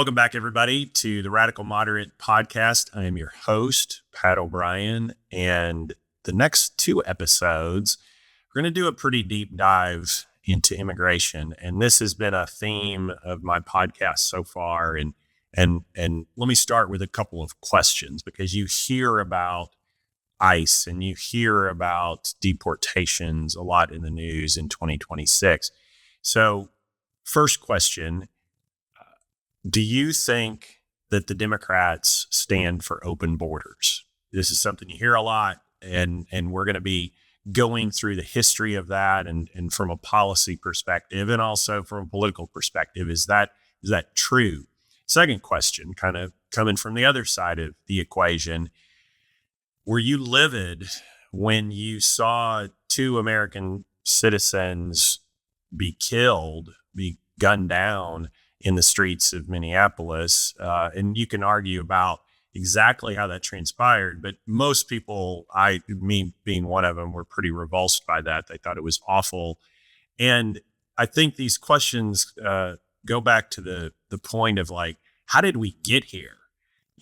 Welcome back, everybody, to the Radical Moderate podcast. I am your host, Pat O'Brien, and the next two episodes, we're going to do a pretty deep dive into immigration. And this has been a theme of my podcast so far. And let me start with a couple of questions, because you hear about ICE and you hear about deportations a lot in the news in 2026. So first question, do you think that the Democrats stand for open borders? This is something you hear a lot, and we're going to be going through the history of that and from a policy perspective and also from a political perspective. Is that true? Second question, kind of coming from the other side of the equation. Were you livid when you saw two American citizens be killed, be gunned down in the streets of Minneapolis? And you can argue about exactly how that transpired, but most people, me being one of them, were pretty revulsed by that. They thought it was awful. And I think these questions go back to the point of, like, how did we get here?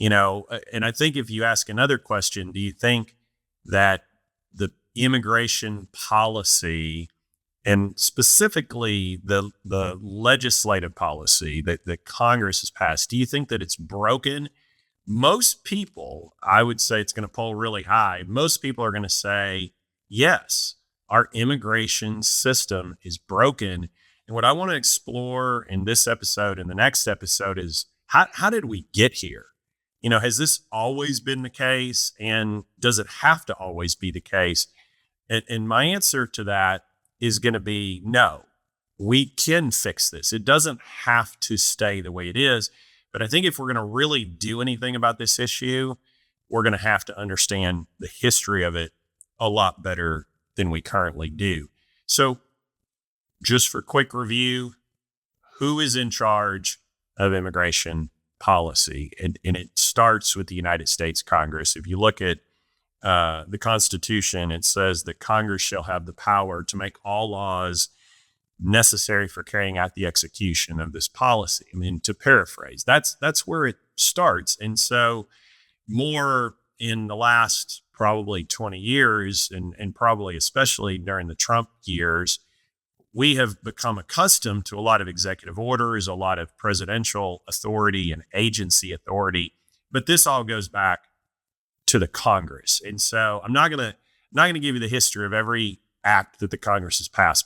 And I think if you ask another question, do you think that the immigration policy, and specifically the legislative policy that Congress has passed, do you think that it's broken? Most people, I would say it's going to poll really high. Most people are going to say, yes, our immigration system is broken. And what I want to explore in this episode and the next episode is, how did we get here? Has this always been the case? And does it have to always be the case? And my answer to that is going to be no. We can fix this. It doesn't have to stay the way it is. But I think if we're going to really do anything about this issue, we're going to have to understand the history of it a lot better than we currently do. So just for quick review, who is in charge of immigration policy? And it starts with the United States Congress. If you look at the Constitution, it says that Congress shall have the power to make all laws necessary for carrying out the execution of this policy. I mean, to paraphrase, that's where it starts. And so more in the last probably 20 years, and probably especially during the Trump years, we have become accustomed to a lot of executive orders, a lot of presidential authority and agency authority. But this all goes back to the Congress. And so I'm not going to give you the history of every act that the Congress has passed,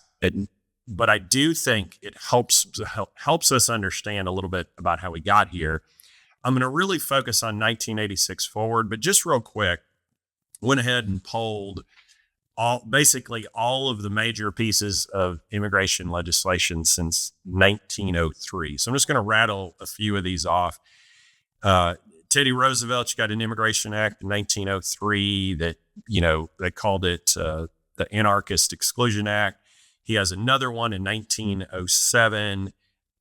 but I do think it helps us understand a little bit about how we got here. I'm going to really focus on 1986 forward, but just real quick, went ahead and polled basically all of the major pieces of immigration legislation since 1903. So I'm just going to rattle a few of these off. Teddy Roosevelt got an Immigration Act in 1903 that, they called it the Anarchist Exclusion Act. He has another one in 1907.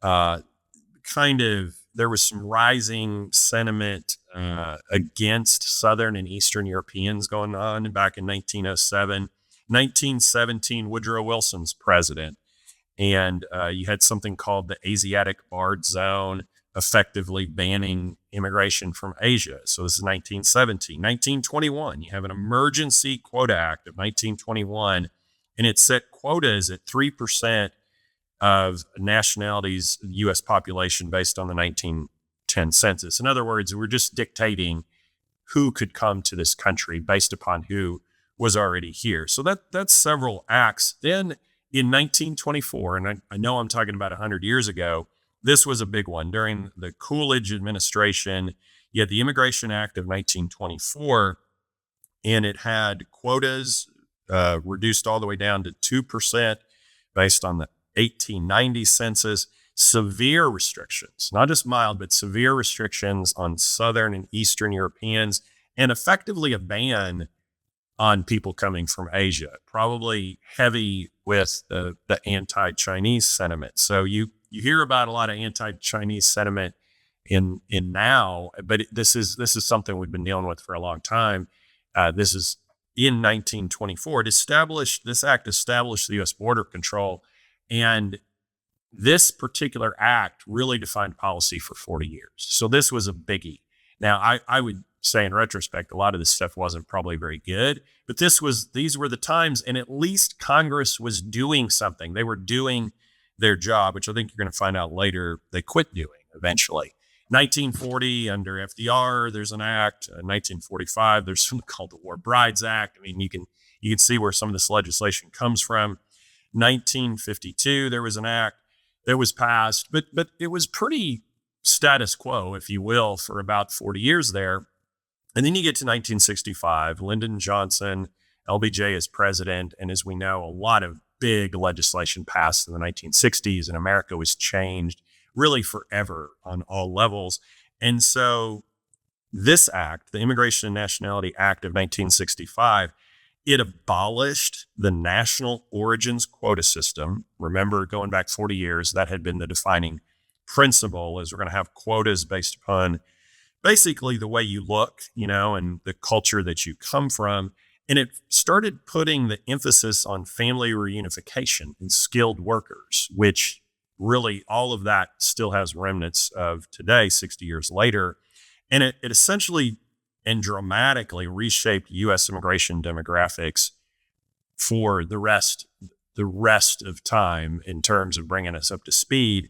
There was some rising sentiment against Southern and Eastern Europeans going on back in 1907. 1917, Woodrow Wilson's president. And you had something called the Asiatic Barred Zone, effectively banning immigration from Asia. So this is 1917. 1921, you have an Emergency Quota Act of 1921, and it set quotas at 3% of nationalities' U.S. population based on the 1910 census. In other words, we're just dictating who could come to this country based upon who was already here. So that's several acts. Then in 1924, and I know I'm talking about 100 years ago, this was a big one. During the Coolidge administration, you had the Immigration Act of 1924, and it had quotas reduced all the way down to 2% based on the 1890 census. Severe restrictions, not just mild, but severe restrictions on Southern and Eastern Europeans, and effectively a ban on people coming from Asia, probably heavy with the anti-Chinese sentiment. So you hear about a lot of anti-Chinese sentiment in now, but this is something we've been dealing with for a long time. This is in 1924. This act established the U.S. border control, and this particular act really defined policy for 40 years. So this was a biggie. Now, I would say in retrospect, a lot of this stuff wasn't probably very good, but these were the times, and at least Congress was doing something. They were doing their job, which I think you're going to find out later they quit doing eventually. 1940, under FDR, there's an act. 1945, there's something called the War Brides Act. I mean, you can see where some of this legislation comes from. 1952, there was an act that was passed, but it was pretty status quo, if you will, for about 40 years there. And then you get to 1965, Lyndon Johnson, LBJ is president. And as we know, a lot of big legislation passed in the 1960s, and America was changed really forever on all levels. And so this act, the Immigration and Nationality Act of 1965, it abolished the national origins quota system. Remember, going back 40 years, that had been the defining principle, is we're going to have quotas based upon basically the way you look, and the culture that you come from. And it started putting the emphasis on family reunification and skilled workers, which really all of that still has remnants of today, 60 years later. And it essentially and dramatically reshaped U.S. immigration demographics for the rest of time in terms of bringing us up to speed.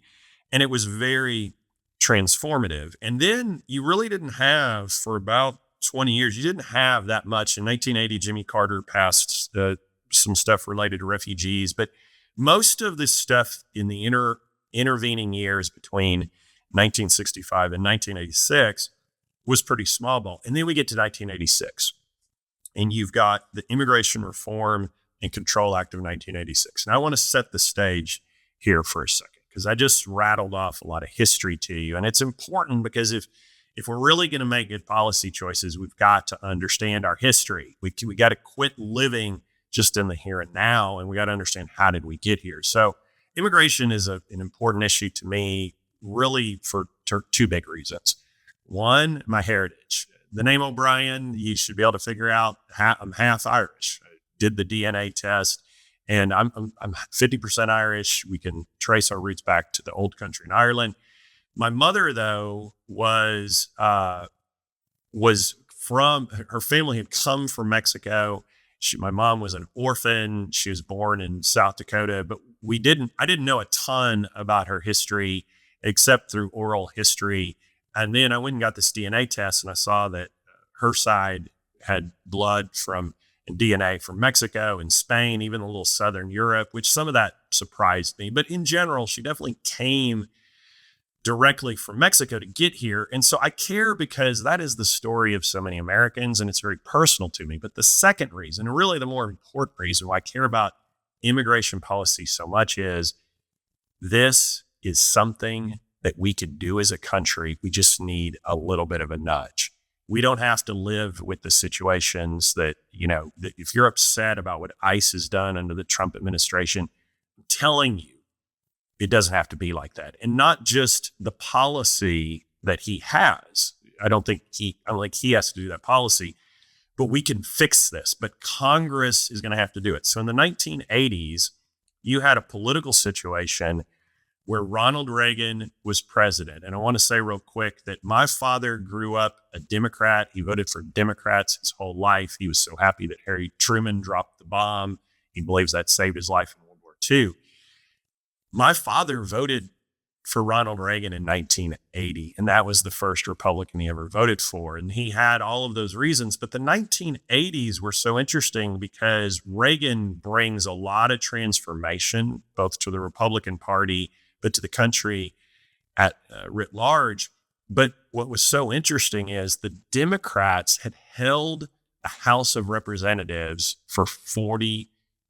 And it was very transformative. And then you really didn't have, for about 20 years, you didn't have that much. In 1980, Jimmy Carter passed some stuff related to refugees, but most of this stuff in the intervening years between 1965 and 1986 was pretty small ball. And then we get to 1986, and you've got the Immigration Reform and Control Act of 1986. And I want to set the stage here for a second, because I just rattled off a lot of history to you. And it's important because if we're really going to make good policy choices, we've got to understand our history. We got to quit living just in the here and now, and we got to understand, how did we get here? So immigration is an important issue to me, really for two big reasons. One, my heritage. The name O'Brien, you should be able to figure out, I'm half Irish. I did the DNA test, and I'm 50% Irish. We can trace our roots back to the old country in Ireland. My mother, though, was from, her family had come from Mexico. My mom was an orphan. She was born in South Dakota, but I didn't know a ton about her history except through oral history. And then I went and got this DNA test, and I saw that her side had blood and DNA from Mexico and Spain, even a little Southern Europe, which some of that surprised me. But in general, she definitely came directly from Mexico to get here. And so I care because that is the story of so many Americans, and it's very personal to me. But the second reason, and really the more important reason why I care about immigration policy so much, is this is something that we could do as a country. We just need a little bit of a nudge. We don't have to live with the situations that if you're upset about what ICE has done under the Trump administration, I'm telling you, it doesn't have to be like that. And not just the policy that he has. I don't think he has to do that policy, but we can fix this. But Congress is going to have to do it. So in the 1980s, you had a political situation where Ronald Reagan was president. And I want to say real quick that my father grew up a Democrat. He voted for Democrats his whole life. He was so happy that Harry Truman dropped the bomb. He believes that saved his life in World War II. My father voted for Ronald Reagan in 1980, and that was the first Republican he ever voted for. And he had all of those reasons. But the 1980s were so interesting because Reagan brings a lot of transformation, both to the Republican Party, but to the country at writ large. But what was so interesting is the Democrats had held a House of Representatives for 40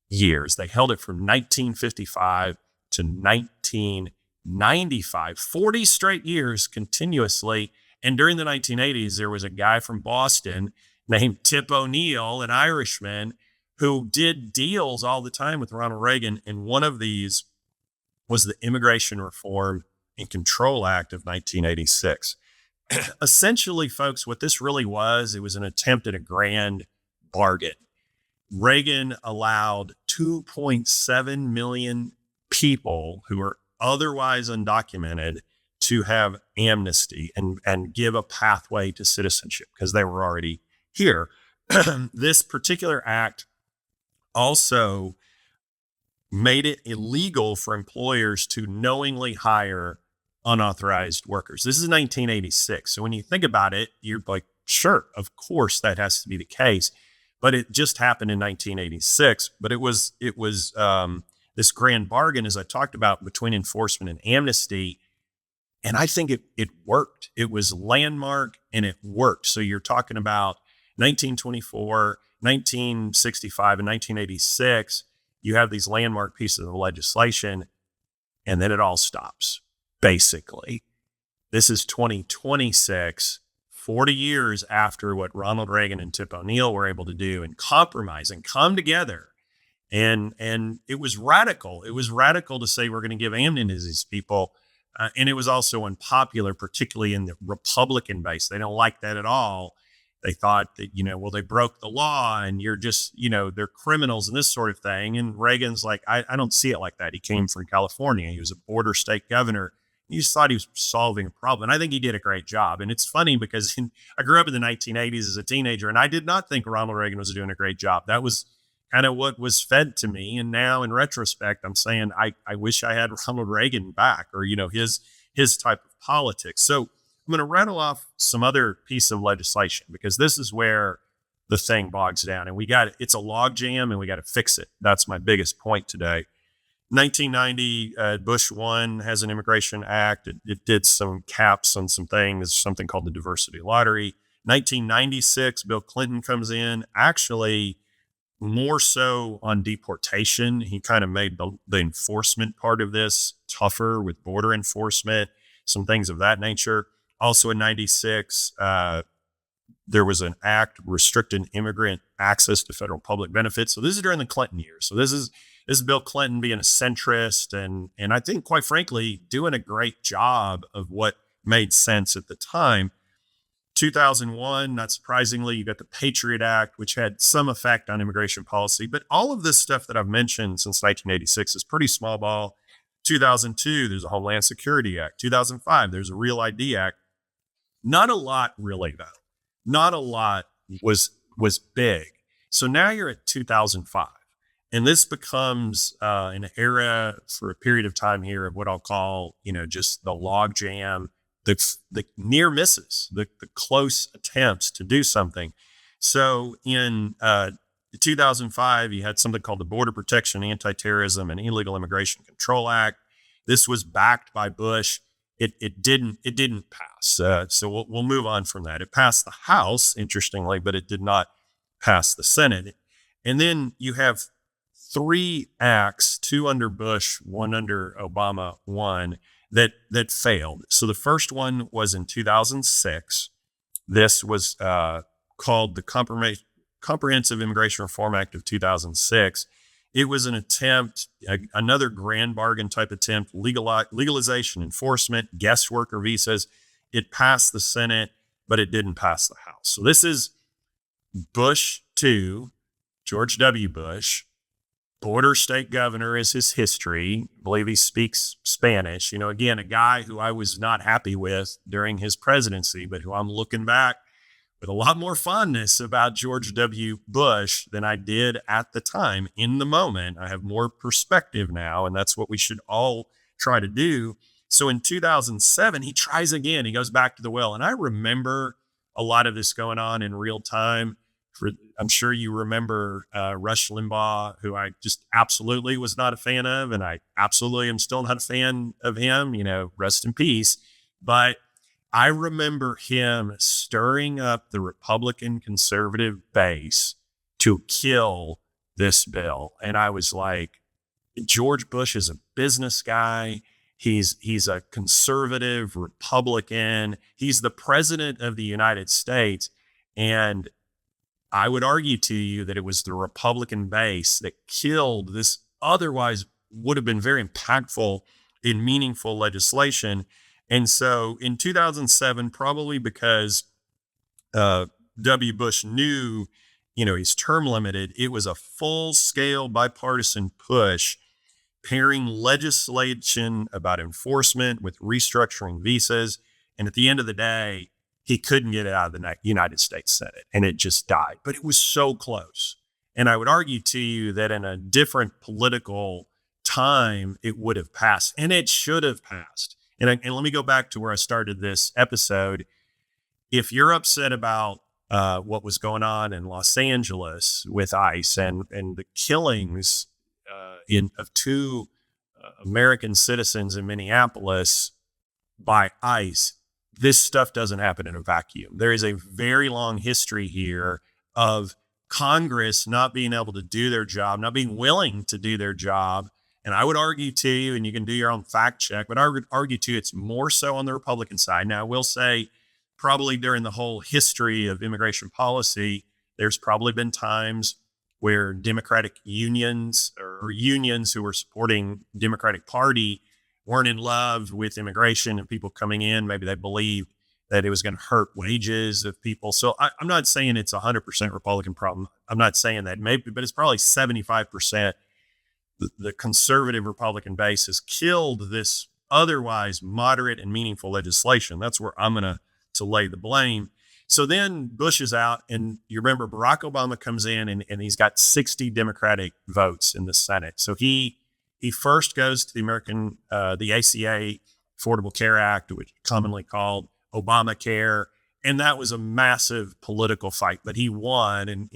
years. They held it from 1955 to 1995, 40 straight years continuously. And during the 1980s, there was a guy from Boston named Tip O'Neill, an Irishman, who did deals all the time with Ronald Reagan. And one of these was the Immigration Reform and Control Act of 1986. Essentially, folks, what this really was, it was an attempt at a grand bargain. Reagan allowed 2.7 million people who were otherwise undocumented to have amnesty and give a pathway to citizenship because they were already here. This particular act also made it illegal for employers to knowingly hire unauthorized workers. This is 1986. So when you think about it, you're like, sure, of course that has to be the case. But it just happened in 1986. But it was this grand bargain, as I talked about, between enforcement and amnesty. And I think it worked. It was landmark and it worked. So you're talking about 1924, 1965, and 1986. You have these landmark pieces of legislation, and then it all stops, basically. This is 2026, 40 years after what Ronald Reagan and Tip O'Neill were able to do and compromise and come together. And it was radical. It was radical to say we're going to give amnesty to these people. And it was also unpopular, particularly in the Republican base. They don't like that at all. They thought that, well, they broke the law and you're just, they're criminals and this sort of thing. And Reagan's like, I don't see it like that. He came from California. He was a border state governor. He just thought he was solving a problem. And I think he did a great job. And it's funny because I grew up in the 1980s as a teenager, and I did not think Ronald Reagan was doing a great job. That was kind of what was fed to me. And now in retrospect, I'm saying I wish I had Ronald Reagan back, or, his type of politics. So I'm going to rattle off some other piece of legislation because this is where the thing bogs down, and it's a log jam and we got to fix it. That's my biggest point today. 1990, Bush 1 has an immigration act. It did some caps on some things, something called the diversity lottery. 1996, Bill Clinton comes in, actually more so on deportation. He kind of made the enforcement part of this tougher with border enforcement, some things of that nature. Also in 96, there was an act restricting immigrant access to federal public benefits. So this is during the Clinton years. So this is Bill Clinton being a centrist and I think, quite frankly, doing a great job of what made sense at the time. 2001, not surprisingly, you got the Patriot Act, which had some effect on immigration policy. But all of this stuff that I've mentioned since 1986 is pretty small ball. 2002, there's a Homeland Security Act. 2005, there's a Real ID Act. Not a lot, really, though. Not a lot was big. So now you're at 2005. And this becomes an era for a period of time here of what I'll call, just the log jam, the near misses, the close attempts to do something. So in 2005, you had something called the Border Protection, Anti-Terrorism, and Illegal Immigration Control Act. This was backed by Bush. It didn't pass. So we'll move on from that. It passed the House, interestingly, but it did not pass the Senate. And then you have 3 acts, 2 under Bush, 1 under Obama, 1 that failed. So the first one was in 2006. This was called the Comprehensive Immigration Reform Act of 2006. It was an attempt, another grand bargain type attempt, legalization, enforcement, guest worker visas. It passed the Senate, but it didn't pass the House. So this is Bush 2, George W. Bush. Border state governor is his history. I believe he speaks Spanish. Again, a guy who I was not happy with during his presidency, but who I'm looking back with a lot more fondness about George W. Bush than I did at the time. In the moment, I have more perspective now, and that's what we should all try to do. So in 2007, he tries again. He goes back to the well. And I remember a lot of this going on in real time. I'm sure you remember Rush Limbaugh, who I just absolutely was not a fan of, and I absolutely am still not a fan of him, rest in peace. But I remember him stirring up the Republican conservative base to kill this bill. And I was like, George Bush is a business guy. He's a conservative Republican. He's the president of the United States. And I would argue to you that it was the Republican base that killed this otherwise would have been very impactful and meaningful legislation. And so in 2007, probably because W. Bush knew, he's term limited, it was a full-scale bipartisan push. pairing legislation about enforcement with restructuring visas. And at the end of the day, he couldn't get it out of the United States Senate, and it just died. But it was so close. And I would argue to you that in a different political time, it would have passed, and it should have passed. And let me go back to where I started this episode. If you're upset about what was going on in Los Angeles with ICE and the killings of two American citizens in Minneapolis by ICE, this stuff doesn't happen in a vacuum. There is a very long history here of Congress not being able to do their job, not being willing to do their job. And I would argue to you, and you can do your own fact check, but I would argue to you it's more so on the Republican side. Now, I will say probably during the whole history of immigration policy, there's probably been times where Democratic unions or unions who were supporting Democratic Party weren't in love with immigration and people coming in. Maybe they believed that it was going to hurt wages of people. So I'm not saying it's 100% Republican problem. I'm not saying that maybe, but it's probably 75%. The conservative Republican base has killed this otherwise moderate and meaningful legislation. That's where I'm going to lay the blame. So then Bush is out, and you remember Barack Obama comes in and he's got 60 Democratic votes in the Senate. So he first goes to the ACA, Affordable Care Act, which is commonly called Obamacare. And that was a massive political fight, but he won. And,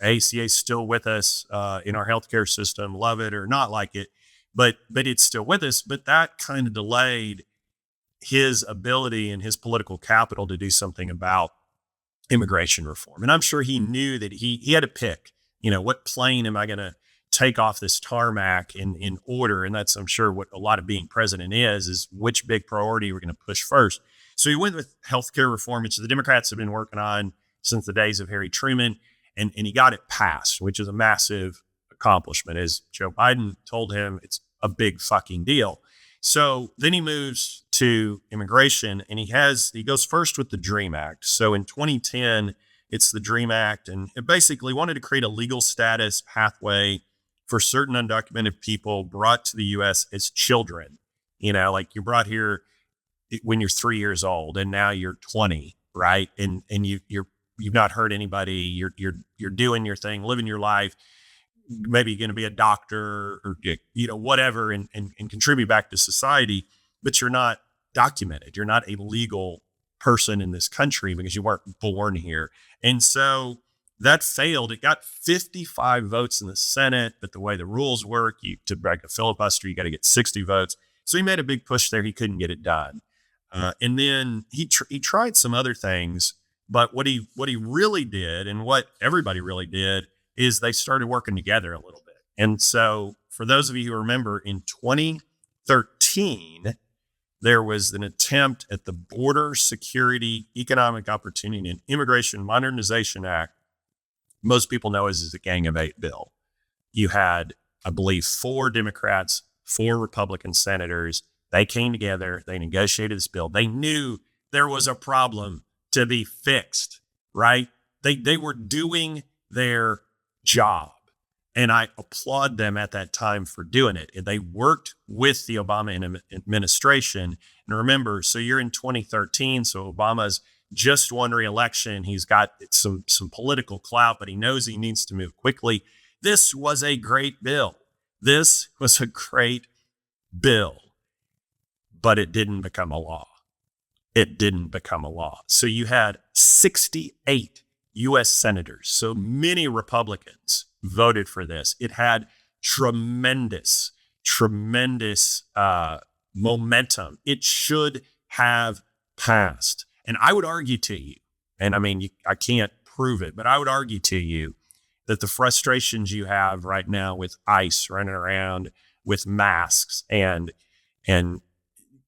ACA is still with us in our healthcare system, love it or not like it, but it's still with us. But that kind of delayed his ability and his political capital to do something about immigration reform. And I'm sure he knew that he had to pick, what plane am I going to take off this tarmac in order? And that's, I'm sure, what a lot of being president is which big priority we're going to push first. So he went with healthcare reform, which the Democrats have been working on since the days of Harry Truman. And he got it passed, which is a massive accomplishment. As Joe Biden told him, it's a big fucking deal. So then he moves to immigration, and he goes first with the DREAM Act. So in 2010, it's the DREAM Act, and it basically wanted to create a legal status pathway for certain undocumented people brought to the U.S. as children. Like you're brought here when you're 3 years old, and now you're 20, right? And you've not hurt anybody. You're doing your thing, living your life. Maybe you're going to be a doctor or whatever, and contribute back to society. But you're not documented. You're not a legal person in this country because you weren't born here. And so that failed. It got 55 votes in the Senate, but the way the rules work, to break a filibuster, you got to get 60 votes. So he made a big push there. He couldn't get it done. And then he tried some other things. But what he really did, and what everybody really did, is they started working together a little bit. And so for those of you who remember, in 2013, there was an attempt at the Border Security, Economic Opportunity, and Immigration Modernization Act. Most people know as the Gang of Eight bill. You had, I believe, 4 Democrats, 4 Republican senators. They came together. They negotiated this bill. They knew there was a problem to be fixed, right? They were doing their job. And I applaud them at that time for doing it. And they worked with the Obama administration. And remember, so you're in 2013, so Obama's just won re-election. He's got some political clout, but he knows he needs to move quickly. This was a great bill. This was a great bill, but it didn't become a law. It didn't become a law. So you had 68 U.S. senators, so many Republicans voted for this. It had tremendous momentum. It should have passed. And I would argue to you, and I can't prove it, but I would argue to you that the frustrations you have right now with ICE running around with masks and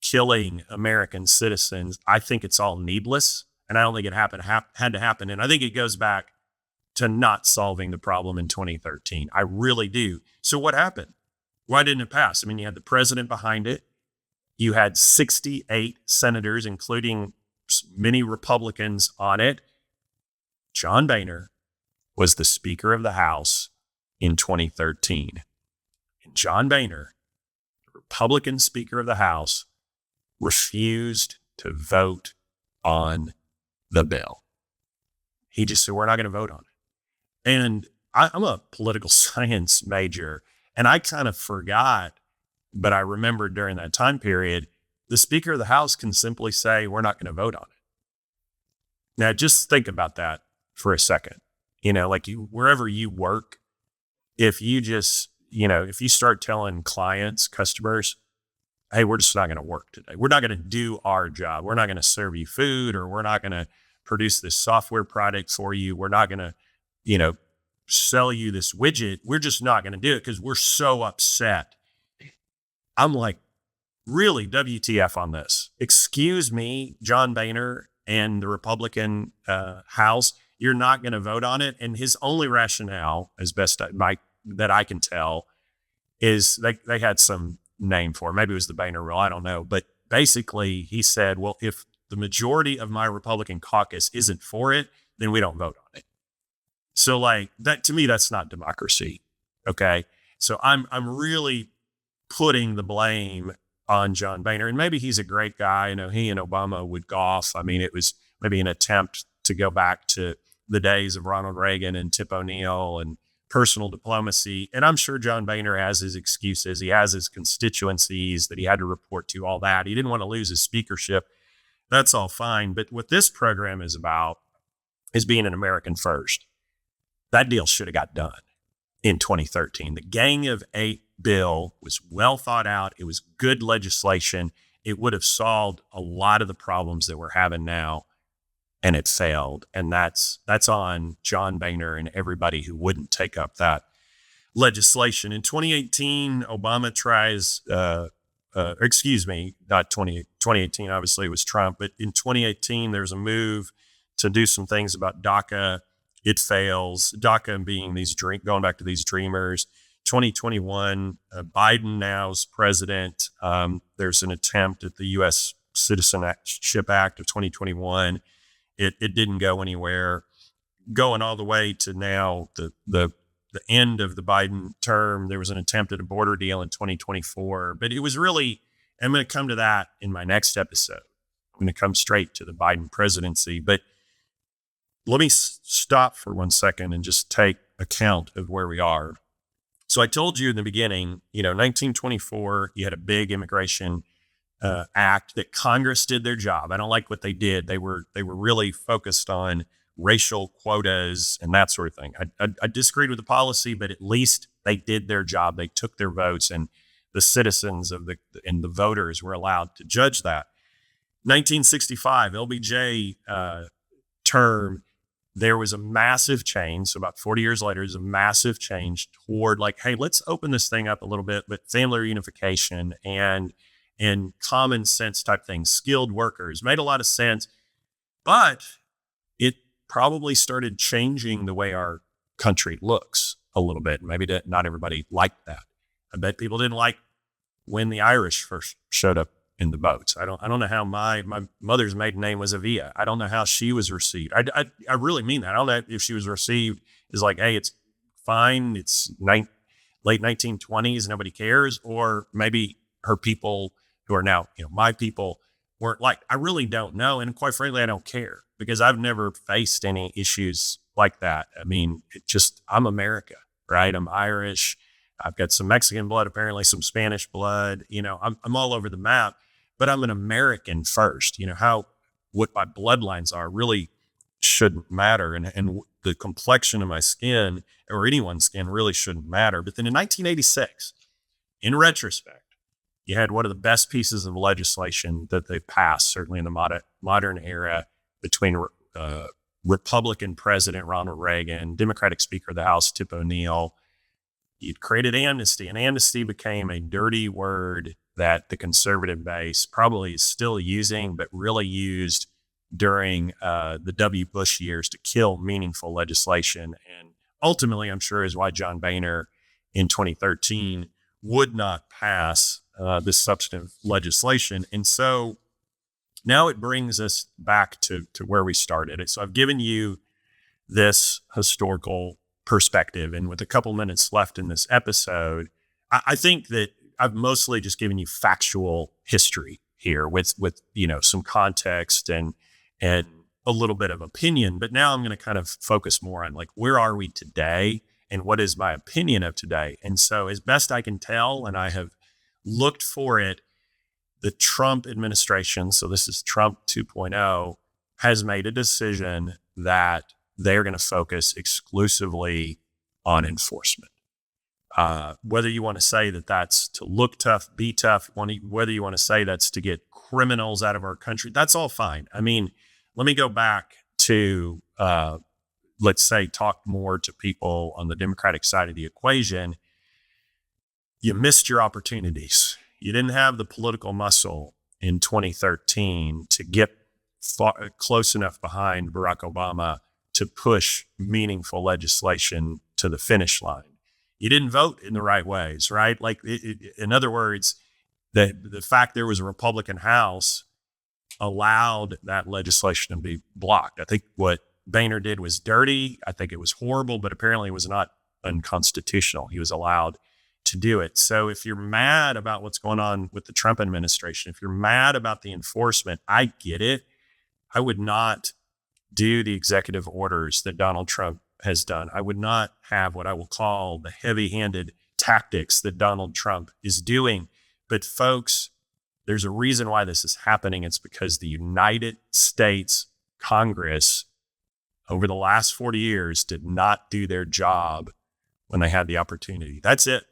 killing American citizens, I think it's all needless. And I don't think it had to happen. And I think it goes back to not solving the problem in 2013. I really do. So what happened? Why didn't it pass? You had the president behind it. You had 68 senators, including many Republicans on it. John Boehner was the Speaker of the House in 2013. And John Boehner Republican Speaker of the House refused to vote on the bill. He just said, we're not going to vote on it. And I'm a political science major, and I kind of forgot, but I remember during that time period, the Speaker of the House can simply say, we're not going to vote on it. Now, just think about that for a second. Like wherever you work, if you just, if you start telling clients, customers, hey, we're just not going to work today. We're not going to do our job. We're not going to serve you food, or we're not going to produce this software product for you. We're not going to, sell you this widget. We're just not going to do it because we're so upset. I'm like, really, WTF on this? Excuse me, John Boehner and the Republican House, you're not going to vote on it. And his only rationale, as best that I can tell, is they had some name for it. Maybe it was the Boehner rule. I don't know. But basically, he said, well, if the majority of my Republican caucus isn't for it, then we don't vote on it. So like that, to me, that's not democracy. Okay. So I'm really putting the blame on John Boehner, and maybe he's a great guy. He and Obama would golf. I mean, it was maybe an attempt to go back to the days of Ronald Reagan and Tip O'Neill and personal diplomacy. And I'm sure John Boehner has his excuses. He has his constituencies that he had to report to, all that. He didn't want to lose his speakership. That's all fine. But what this program is about is being an American first. That deal should have got done in 2013. The Gang of Eight bill was well thought out. It was good legislation. It would have solved a lot of the problems that we're having now, and it failed. And that's on John Boehner and everybody who wouldn't take up that legislation. In 2018, Obama tries, not 2018, obviously it was Trump, but in 2018, there's a move to do some things about DACA. It fails. DACA being going back to these dreamers. 2021, Biden now's president. There's an attempt at the U.S. Citizenship Act of 2021. It didn't go anywhere. Going all the way to now, the end of the Biden term, there was an attempt at a border deal in 2024. But it was really, I'm going to come to that in my next episode. I'm going to come straight to the Biden presidency. But let me stop for 1 second and just take account of where we are. So I told you in the beginning, 1924, you had a big immigration act that Congress did their job. I don't like what they did. They were really focused on racial quotas and that sort of thing. I disagreed with the policy, but at least they did their job. They took their votes, and the citizens and the voters were allowed to judge that. 1965, LBJ term, there was a massive change. So about 40 years later, there's a massive change toward like, hey, let's open this thing up a little bit, but family reunification and common sense type things, skilled workers, made a lot of sense. But it probably started changing the way our country looks a little bit. Maybe not everybody liked that. I bet people didn't like when the Irish first showed up in the boats. I don't know how my mother's maiden name was Avia. I don't know how she was received. I really mean that. I don't know if she was received as like, hey, it's fine. It's late 1920s. Nobody cares. Or maybe her people who are now, my people weren't like, I really don't know. And quite frankly, I don't care because I've never faced any issues like that. I mean, I'm America, right? I'm Irish. I've got some Mexican blood, apparently some Spanish blood. I'm all over the map, but I'm an American first. What my bloodlines are really shouldn't matter. And the complexion of my skin or anyone's skin really shouldn't matter. But then in 1986, in retrospect, you had one of the best pieces of legislation that they passed, certainly in the modern era, between Republican President Ronald Reagan, Democratic Speaker of the House Tip O'Neill. You'd created Amnesty, and Amnesty became a dirty word that the conservative base probably is still using, but really used during the W. Bush years to kill meaningful legislation. And ultimately, I'm sure is why John Boehner in 2013 would not pass this substantive legislation. And so now it brings us back to where we started. So I've given you this historical perspective. And with a couple minutes left in this episode, I think that I've mostly just given you factual history here with some context and a little bit of opinion. But now I'm going to kind of focus more on like, where are we today and what is my opinion of today? And so as best I can tell, and I have looked for it, the Trump administration, so this is Trump 2.0, has made a decision that they're going to focus exclusively on enforcement. Whether you want to say that that's to look tough, be tough, whether you want to say that's to get criminals out of our country, that's all fine. I mean, let me go back to, let's say, talk more to people on the Democratic side of the equation. You missed your opportunities. You didn't have the political muscle in 2013 to get close enough behind Barack Obama to push meaningful legislation to the finish line. You didn't vote in the right ways, right? Like, in other words, the fact there was a Republican House allowed that legislation to be blocked. I think what Boehner did was dirty. I think it was horrible, but apparently it was not unconstitutional. He was allowed to do it. So if you're mad about what's going on with the Trump administration, if you're mad about the enforcement, I get it. I would not do the executive orders that Donald Trump has done. I would not have what I will call the heavy-handed tactics that Donald Trump is doing. But folks, there's a reason why this is happening. It's because the United States Congress over the last 40 years did not do their job when they had the opportunity. That's it.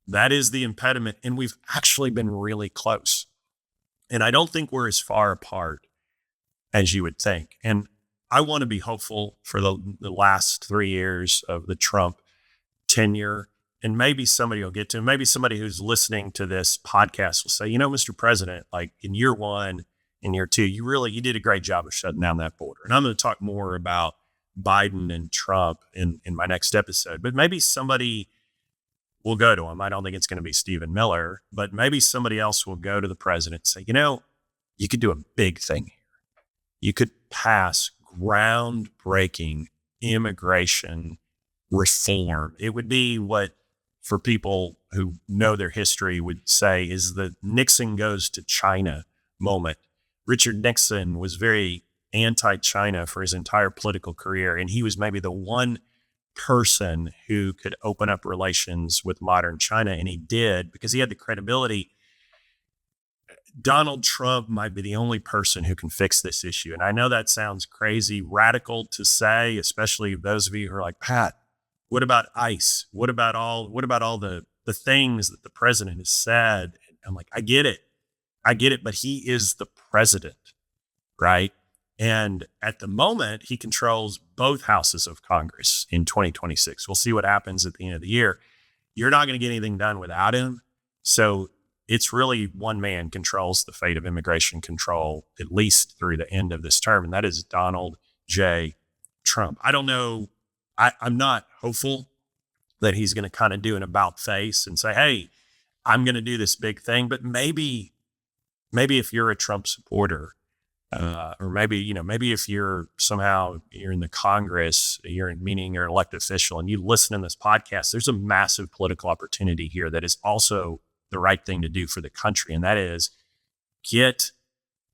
That is the impediment. And we've actually been really close. And I don't think we're as far apart as you would think. And I want to be hopeful for the last 3 years of the Trump tenure. And maybe somebody will get to, maybe somebody who's listening to this podcast will say, Mr. President, like in year 1, in year 2, you did a great job of shutting down that border. And I'm going to talk more about Biden and Trump in my next episode, but maybe somebody will go to him. I don't think it's going to be Stephen Miller, but maybe somebody else will go to the president and say, you could do a big thing here. You could pass groundbreaking immigration reform. It would be what, for people who know their history, would say is the Nixon goes to China moment. Richard Nixon was very anti-China for his entire political career, and he was maybe the one person who could open up relations with modern China, and he did because he had the credibility. Donald Trump might be the only person who can fix this issue. And I know that sounds crazy, radical to say, especially those of you who are like, Pat, what about ICE? What about all the things that the president has said? And I'm like, I get it, but he is the president, right? And at the moment, he controls both houses of Congress in 2026. We'll see what happens at the end of the year. You're not going to get anything done without him. So it's really one man controls the fate of immigration control, at least through the end of this term, and that is Donald J. Trump. I don't know. I'm not hopeful that he's going to kind of do an about face and say, hey, I'm going to do this big thing. But maybe if you're a Trump supporter, or maybe if you're in the Congress, meaning you're an elected official and you listen to this podcast, there's a massive political opportunity here that is also the right thing to do for the country. And that is get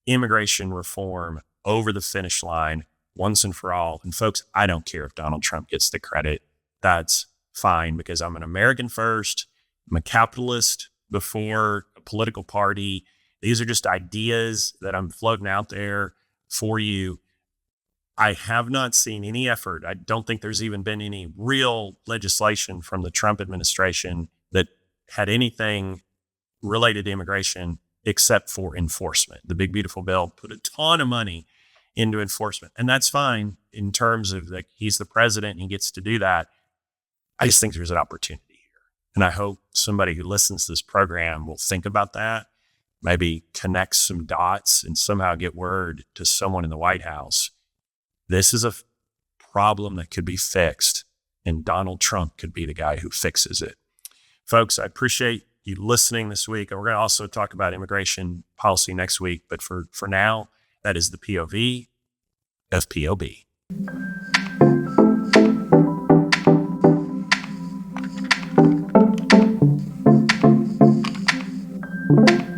immigration reform over the finish line once and for all. And folks, I don't care if Donald Trump gets the credit. That's fine, because I'm an American first. I'm a capitalist before a political party. These are just ideas that I'm floating out there for you. I have not seen any effort. I don't think there's even been any real legislation from the Trump administration that had anything related to immigration except for enforcement. The big, beautiful bill put a ton of money into enforcement. And that's fine in terms of like, he's the president and he gets to do that. I just think there's an opportunity here. And I hope somebody who listens to this program will think about that, maybe connect some dots and somehow get word to someone in the White House. This is a problem that could be fixed, and Donald Trump could be the guy who fixes it. Folks, I appreciate you listening this week. And we're going to also talk about immigration policy next week. But for now, that is the POV of POB. you.